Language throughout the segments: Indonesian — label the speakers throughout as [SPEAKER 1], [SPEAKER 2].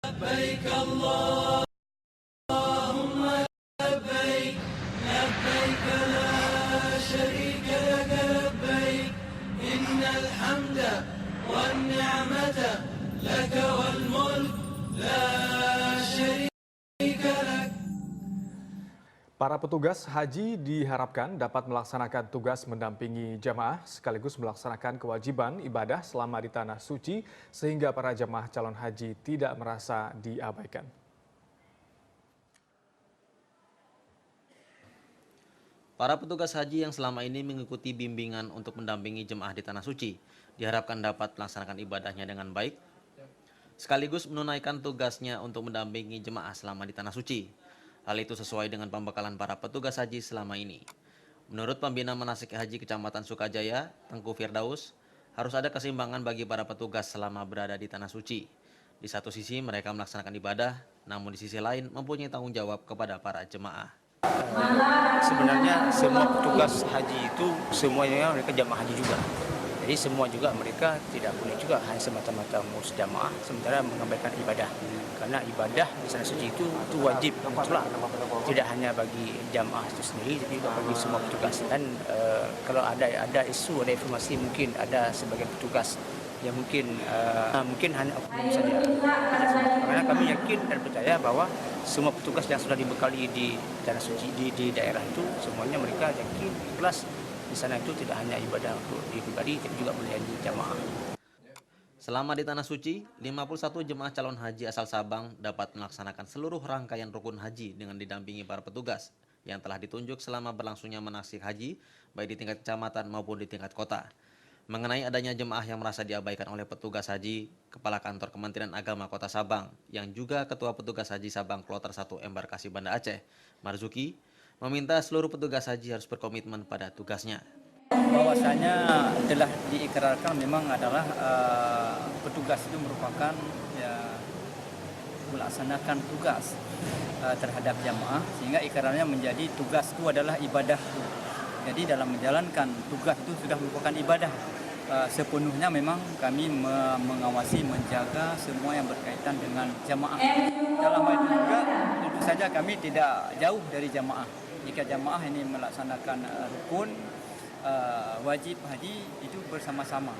[SPEAKER 1] لبيك اللهم لبيك لبيك لا شريك لك لبيك إن الحمد والنعمة لك والملك لا شريك لك.
[SPEAKER 2] Para petugas haji diharapkan dapat melaksanakan tugas mendampingi jamaah sekaligus melaksanakan kewajiban ibadah selama di tanah suci sehingga para jamaah calon haji tidak merasa diabaikan.
[SPEAKER 3] Para petugas haji yang selama ini mengikuti bimbingan untuk mendampingi jemaah di tanah suci diharapkan dapat melaksanakan ibadahnya dengan baik sekaligus menunaikan tugasnya untuk mendampingi jemaah selama di tanah suci. Hal itu sesuai dengan pembekalan para petugas haji selama ini. Menurut Pembina Manasik Haji Kecamatan Sukajaya, Tengku Firdaus, harus ada keseimbangan bagi para petugas selama berada di tanah suci. Di satu sisi mereka melaksanakan ibadah, namun di sisi lain mempunyai tanggung jawab kepada para jemaah.
[SPEAKER 4] Sebenarnya semua petugas haji itu semuanya mereka jamaah haji juga. Jadi semua juga mereka tidak boleh juga hanya semata-mata mengurus jamaah sementara mengabaikan ibadah. Karena ibadah di tanah suci itu wajib mutlak. Tidak hanya bagi jamaah itu sendiri, tapi juga bagi semua petugas. Dan kalau ada isu, ada informasi mungkin ada sebagian petugas yang mungkin hanya oknum saja. Karena kami yakin dan percaya bahwa semua petugas yang sudah dibekali di tanah suci di daerah itu semuanya mereka yakin ikhlas di sana itu tidak hanya ibadah untuk diri pribadi tapi juga melayani jamaah.
[SPEAKER 3] Selama di tanah suci, 51 jemaah calon haji asal Sabang dapat melaksanakan seluruh rangkaian rukun haji dengan didampingi para petugas yang telah ditunjuk selama berlangsungnya manasik haji baik di tingkat kecamatan maupun di tingkat kota. Mengenai adanya jemaah yang merasa diabaikan oleh petugas haji, Kepala Kantor Kementerian Agama Kota Sabang yang juga Ketua Petugas Haji Sabang Kloter 1 Embarkasi Banda Aceh, Marzuki, meminta seluruh petugas haji harus berkomitmen pada tugasnya.
[SPEAKER 5] Bahwasanya telah diikrarkan memang adalah petugas itu merupakan melaksanakan tugas terhadap jamaah sehingga ikrarnya menjadi tugasku adalah ibadahku. Jadi dalam menjalankan tugas itu sudah merupakan ibadah. Sepenuhnya memang kami mengawasi, menjaga semua yang berkaitan dengan jamaah. Dalam hal itu juga tentu saja kami tidak jauh dari jamaah. Jika jamaah ini melaksanakan rukun wajib haji itu bersama-sama.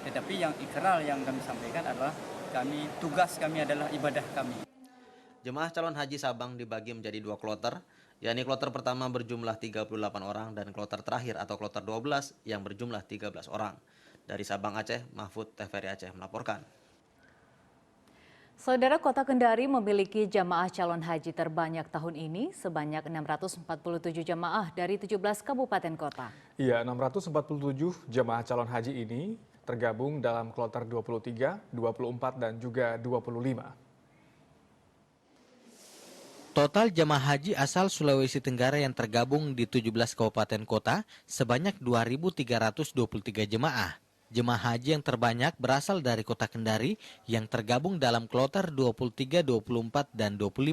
[SPEAKER 5] Tetapi yang ikrar yang kami sampaikan adalah tugas kami adalah ibadah kami.
[SPEAKER 3] Jemaah calon haji Sabang dibagi menjadi 2 kloter, yakni kloter pertama berjumlah 38 orang dan kloter terakhir atau kloter 12 yang berjumlah 13 orang. Dari Sabang Aceh, Mahfud TVRI Aceh melaporkan.
[SPEAKER 6] Saudara, Kota Kendari memiliki jamaah calon haji terbanyak tahun ini sebanyak 647 jamaah dari 17 kabupaten kota.
[SPEAKER 2] Iya, 647 jamaah calon haji ini tergabung dalam kloter 23, 24 dan juga 25.
[SPEAKER 7] Total jamaah haji asal Sulawesi Tenggara yang tergabung di 17 kabupaten kota sebanyak 2.323 jemaah. Jemaah haji yang terbanyak berasal dari Kota Kendari yang tergabung dalam kloter 23, 24, dan 25.